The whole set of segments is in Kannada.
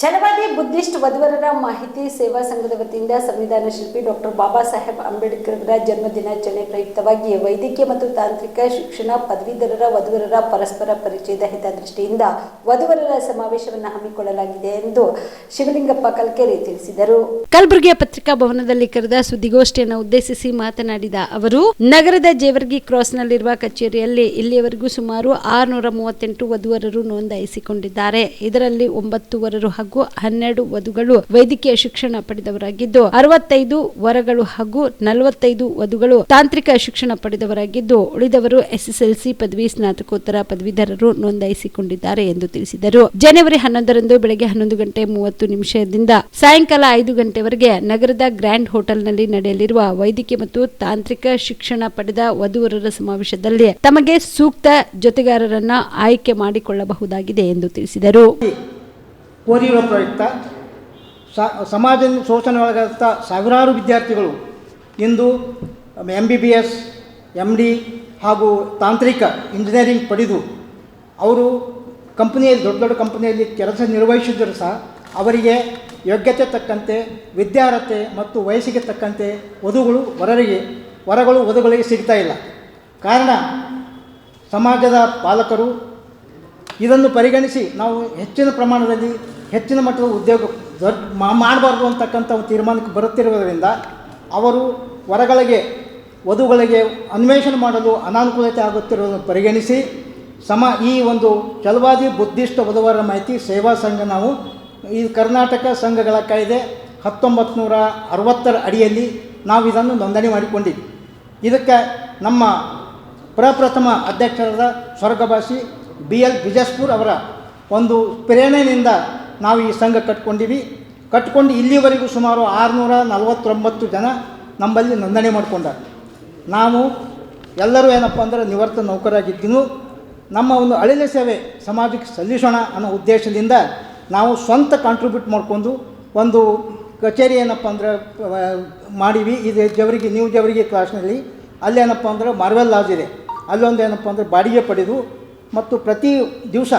ಛಲವಾದಿ ಬುದ್ಧಿಸ್ಟ್ ವಧುವರರ ಮಾಹಿತಿ ಸೇವಾ ಸಂಘದ ವತಿಯಿಂದ ಸಂವಿಧಾನ ಶಿಲ್ಪಿ ಡಾಕ್ಟರ್ ಬಾಬಾ ಸಾಹೇಬ್ ಅಂಬೇಡ್ಕರ್ ಜನ್ಮ ದಿನಾಚರಣೆ ಪ್ರಯುಕ್ತವಾಗಿ ವೈದ್ಯಕೀಯ ಮತ್ತು ತಾಂತ್ರಿಕ ಶಿಕ್ಷಣ ಪದವೀಧರರ ವಧುವರರ ಪರಸ್ಪರ ಪರಿಚಯದ ಹಿತದೃಷ್ಟಿಯಿಂದ ವಧುವರರ ಸಮಾವೇಶವನ್ನು ಹಮ್ಮಿಕೊಳ್ಳಲಾಗಿದೆ ಎಂದು ಶಿವಲಿಂಗಪ್ಪ ಕಲ್ಕೆರೆ ತಿಳಿಸಿದರು. ಕಲಬುರಗಿಯ ಪತ್ರಿಕಾ ಭವನದಲ್ಲಿ ಕರೆದ ಸುದ್ದಿಗೋಷ್ಠಿಯನ್ನು ಉದ್ದೇಶಿಸಿ ಮಾತನಾಡಿದ ಅವರು, ನಗರದ ಜೇವರ್ಗಿ ಕ್ರಾಸ್ನಲ್ಲಿರುವ ಕಚೇರಿಯಲ್ಲಿ ಇಲ್ಲಿಯವರೆಗೂ ಸುಮಾರು 638 ವಧುವರರು ನೋಂದಾಯಿಸಿಕೊಂಡಿದ್ದಾರೆ. ಇದರಲ್ಲಿ 9 ವರರು ಹಾಗೂ 12 ವಧುಗಳು ವೈದ್ಯಕೀಯ ಶಿಕ್ಷಣ ಪಡೆದವರಾಗಿದ್ದು, 65 ವರಗಳು ಹಾಗೂ 45 ವಧುಗಳು ತಾಂತ್ರಿಕ ಶಿಕ್ಷಣ ಪಡೆದವರಾಗಿದ್ದು, ಉಳಿದವರು SSLC ಪದವಿ ಸ್ನಾತಕೋತ್ತರ ಪದವೀಧರರು ನೋಂದಾಯಿಸಿಕೊಂಡಿದ್ದಾರೆ ಎಂದು ತಿಳಿಸಿದರು. ಜನವರಿ 11ರಂದು ಬೆಳಗ್ಗೆ 11:30 ಸಾಯಂಕಾಲ 5 ಗಂಟೆವರೆಗೆ ನಗರದ ಗ್ರ್ಯಾಂಡ್ ಹೋಟೆಲ್ನಲ್ಲಿ ನಡೆಯಲಿರುವ ವೈದ್ಯಕೀಯ ಮತ್ತು ತಾಂತ್ರಿಕ ಶಿಕ್ಷಣ ಪಡೆದ ವಧುವರರ ಸಮಾವೇಶದಲ್ಲಿ ತಮಗೆ ಸೂಕ್ತ ಜೊತೆಗಾರರನ್ನ ಆಯ್ಕೆ ಮಾಡಿಕೊಳ್ಳಬಹುದಾಗಿದೆ ಎಂದು ತಿಳಿಸಿದರು. ಕೋರಿರುವ ಪ್ರಯುಕ್ತ ಸಮಾಜದ ಶೋಷಣೆಯೊಳಗಾದ ಸಾವಿರಾರು ವಿದ್ಯಾರ್ಥಿಗಳು ಇಂದು MBBS, MD ಹಾಗೂ ತಾಂತ್ರಿಕ ಇಂಜಿನಿಯರಿಂಗ್ ಪಡೆದು ಅವರು ಕಂಪನಿಯಲ್ಲಿ ದೊಡ್ಡ ದೊಡ್ಡ ಕಂಪನಿಯಲ್ಲಿ ಕೆಲಸ ನಿರ್ವಹಿಸಿದರೂ ಸಹ ಅವರಿಗೆ ಯೋಗ್ಯತೆ ತಕ್ಕಂತೆ ವಿದ್ಯಾರ್ಹತೆ ಮತ್ತು ವಯಸ್ಸಿಗೆ ತಕ್ಕಂತೆ ವರಗಳು ವಧುಗಳಿಗೆ ಸಿಗ್ತಾ ಇಲ್ಲ. ಕಾರಣ ಸಮಾಜದ ಪಾಲಕರು ಇದನ್ನು ಪರಿಗಣಿಸಿ ನಾವು ಹೆಚ್ಚಿನ ಪ್ರಮಾಣದಲ್ಲಿ ಹೆಚ್ಚಿನ ಮಟ್ಟದ ಉದ್ಯೋಗ ಮಾಡಬಾರ್ದು ಅಂತಕ್ಕಂಥ ತೀರ್ಮಾನಕ್ಕೆ ಬರುತ್ತಿರುವುದರಿಂದ ಅವರು ವಧುಗಳಿಗೆ ಅನ್ವೇಷಣೆ ಮಾಡಲು ಅನಾನುಕೂಲತೆ ಆಗುತ್ತಿರುವುದನ್ನು ಪರಿಗಣಿಸಿ ಈ ಒಂದು ಛಲವಾದಿ ಬುದ್ಧಿಸ್ಟ್ ವಧುವರರ ಮಾಹಿತಿ ಸೇವಾ ಸಂಘ ನಾವು ಈ ಕರ್ನಾಟಕ ಸಂಘಗಳ ಕಾಯ್ದೆ 1960 ಅಡಿಯಲ್ಲಿ ನಾವು ಇದನ್ನು ನೋಂದಣಿ ಮಾಡಿಕೊಂಡಿವಿ. ಇದಕ್ಕೆ ನಮ್ಮ ಪ್ರಪ್ರಥಮ ಅಧ್ಯಕ್ಷರಾದ ಸ್ವರ್ಗವಾಸಿ BL ಬಿಜಾಸ್ಪುರ್ ಅವರ ಒಂದು ಪ್ರೇರಣೆಯಿಂದ ನಾವು ಈ ಸಂಘ ಕಟ್ಕೊಂಡು ಇಲ್ಲಿವರೆಗೂ ಸುಮಾರು 649 ಜನ ನಮ್ಮಲ್ಲಿ ನೋಂದಣಿ ಮಾಡಿಕೊಂಡಾರೆ. ನಾವು ಎಲ್ಲರೂ ಏನಪ್ಪ ಅಂದರೆ ನಿವೃತ್ತ ನೌಕರಾಗಿದ್ದೀನು. ನಮ್ಮ ಒಂದು ಅಳಿಲೆ ಸೇವೆ ಸಮಾಜಕ್ಕೆ ಸಲ್ಲಿಸೋಣ ಅನ್ನೋ ಉದ್ದೇಶದಿಂದ ನಾವು ಸ್ವಂತ ಕಾಂಟ್ರಿಬ್ಯೂಟ್ ಮಾಡಿಕೊಂಡು ಒಂದು ಕಚೇರಿ ಏನಪ್ಪ ಅಂದರೆ ಮಾಡೀವಿ. ಇದು ನ್ಯೂ ಜವರ್ಗಿ ಕ್ಲಾಸ್ನಲ್ಲಿ ಅಲ್ಲೇನಪ್ಪ ಅಂದರೆ ಮಾರ್ವೆಲ್ ಲಾಜ್ ಇದೆ, ಅಲ್ಲೊಂದು ಏನಪ್ಪ ಅಂದರೆ ಬಾಡಿಗೆ ಪಡೆದು ಮತ್ತು ಪ್ರತಿ ದಿವಸ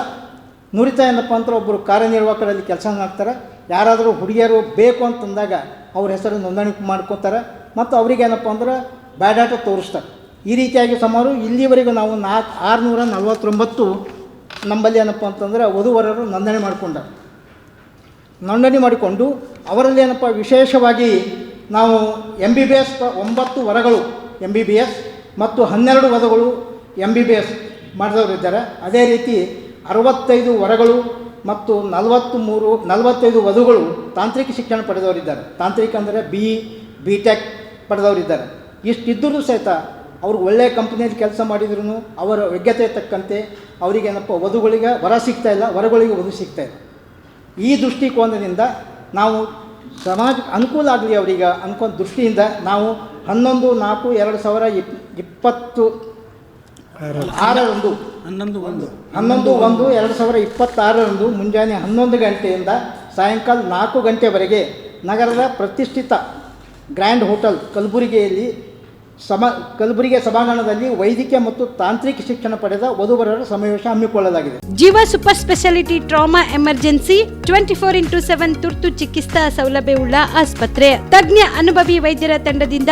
ನುರಿತ ಏನಪ್ಪ ಅಂದ್ರೆ ಒಬ್ಬರು ಕಾರ್ಯನಿರ್ವಾಹಕರಲ್ಲಿ ಕೆಲಸ ಮಾಡ್ತಾರೆ. ಯಾರಾದರೂ ಹುಡುಗಿಯರು ಬೇಕು ಅಂತಂದಾಗ ಅವ್ರ ಹೆಸರು ನೋಂದಣಿ ಮಾಡ್ಕೊತಾರೆ ಮತ್ತು ಅವ್ರಿಗೇನಪ್ಪ ಅಂದ್ರೆ ಬಯೋಡಾಟಾ ತೋರಿಸ್ತಾರೆ. ಈ ರೀತಿಯಾಗಿ ಸುಮಾರು ಇಲ್ಲಿವರೆಗೂ ನಾವು 649 ನಮ್ಮಲ್ಲಿ ಏನಪ್ಪ ಅಂತಂದ್ರೆ ವಧುವರರು ನೋಂದಣಿ ಮಾಡಿಕೊಂಡು ಅವರಲ್ಲಿ ಏನಪ್ಪ ವಿಶೇಷವಾಗಿ ನಾವು MBBS 9 ವರಗಳು MBBS ಮತ್ತು 12 ವಧುಗಳು MBBS ಮಾಡಿದವರಿದ್ದಾರೆ. ಅದೇ ರೀತಿ 65 ವರಗಳು ಮತ್ತು 45 ವಧುಗಳು ತಾಂತ್ರಿಕ ಶಿಕ್ಷಣ ಪಡೆದವರಿದ್ದಾರೆ. ತಾಂತ್ರಿಕ ಅಂದರೆ BE, BTech ಪಡೆದವರಿದ್ದಾರೆ. ಇಷ್ಟಿದ್ದರೂ ಸಹಿತ ಅವರು ಒಳ್ಳೆಯ ಕಂಪ್ನಿಯಲ್ಲಿ ಕೆಲಸ ಮಾಡಿದ್ರು ಅವರ ಯೋಗ್ಯತೆ ತಕ್ಕಂತೆ ಅವರಿಗೇನಪ್ಪ ವಧುಗಳಿಗೆ ವರ ಸಿಗ್ತಾಯಿಲ್ಲ, ವರಗಳಿಗೆ ವಧು ಸಿಗ್ತಾಯಿಲ್ಲ. ಈ ದೃಷ್ಟಿಕೋನದಿಂದ ನಾವು ಸಮಾಜಕ್ಕೆ ಅನುಕೂಲ ಆಗಲಿ ಅವರಿಗೆ ಅನ್ಕೊಂಡ ದೃಷ್ಟಿಯಿಂದ ನಾವು 11/1/2026 ಮುಂಜಾನೆ 11 ಗಂಟೆಯಿಂದ ಸಾಯಂಕಾಲ 4 ಗಂಟೆವರೆಗೆ ನಗರದ ಪ್ರತಿಷ್ಠಿತ ಗ್ರ್ಯಾಂಡ್ ಹೋಟೆಲ್ ಕಲಬುರಗಿ ಸಭಾಂಗಣದಲ್ಲಿ ವೈದ್ಯಕೀಯ ಮತ್ತು ತಾಂತ್ರಿಕ ಶಿಕ್ಷಣ ಪಡೆದ ವಧುವರರ ಸಮಾವೇಶ ಹಮ್ಮಿಕೊಳ್ಳಲಾಗಿದೆ. ಜೀವ super speciality trauma emergency 24x7 ತುರ್ತು ಚಿಕಿತ್ಸಾ ಸೌಲಭ್ಯವುಳ್ಳ ಆಸ್ಪತ್ರೆ. ತಜ್ಞ ಅನುಭವಿ ವೈದ್ಯರ ತಂಡದಿಂದ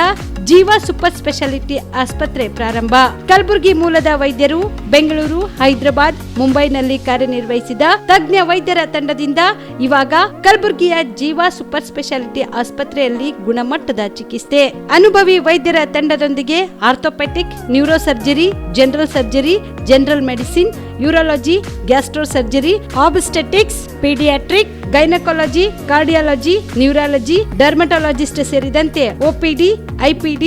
ಜೀವ ಸೂಪರ್ ಸ್ಪೆಷಾಲಿಟಿ ಆಸ್ಪತ್ರೆ ಪ್ರಾರಂಭ. ಕಲಬುರಗಿ ಮೂಲದ ವೈದ್ಯರು ಬೆಂಗಳೂರು, ಹೈದರಾಬಾದ್, ಮುಂಬೈನಲ್ಲಿ ಕಾರ್ಯನಿರ್ವಹಿಸಿದ ತಜ್ಞ ವೈದ್ಯರ ತಂಡದಿಂದ ಇವಾಗ ಕಲಬುರಗಿಯ ಜೀವ ಸೂಪರ್ ಸ್ಪೆಷಾಲಿಟಿ ಆಸ್ಪತ್ರೆಯಲ್ಲಿ ಗುಣಮಟ್ಟದ ಚಿಕಿತ್ಸೆ. ಅನುಭವಿ ವೈದ್ಯರ ತಂಡದೊಂದಿಗೆ orthopaedic, neuro surgery, general surgery, general medicine, urology, gastro surgery, obstetrics, paediatric, gynaecology, cardiology, neurology, dermatologist ಸೇರಿದಂತೆ OPD, IPD,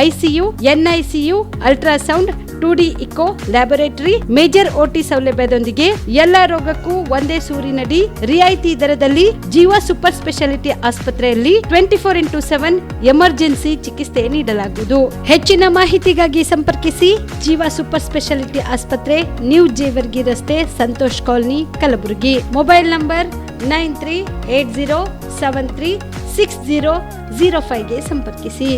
ICU, NICU, ultrasound, 2D echo, laboratory, major OT ಸೌಲಭ್ಯದೊಂದಿಗೆ ಎಲ್ಲ ರೋಗಕ್ಕೂ ಒಂದೇ ಸೂರಿನಡಿ ರಿಯಾಯಿತಿ ದರದಲ್ಲಿ ಜೀವ ಸೂಪರ್ ಸ್ಪೆಷಾಲಿಟಿ ಆಸ್ಪತ್ರೆಯಲ್ಲಿ 24x7 ಎಮರ್ಜೆನ್ಸಿ ಚಿಕಿತ್ಸೆ ನೀಡಲಾಗುವುದು. ಹೆಚ್ಚಿನ ಮಾಹಿತಿಗಾಗಿ ಸಂಪರ್ಕಿಸಿ ಜೀವ ಸೂಪರ್ ಸ್ಪೆಷಾಲಿಟಿ ಆಸ್ಪತ್ರೆ, ನ್ಯೂ ಜೇವರ್ಗಿ ರಸ್ತೆ, Santosh colony, Kalaburagi. Mobile number 9380736005 ಗೆ ಸಂಪರ್ಕಿಸಿ.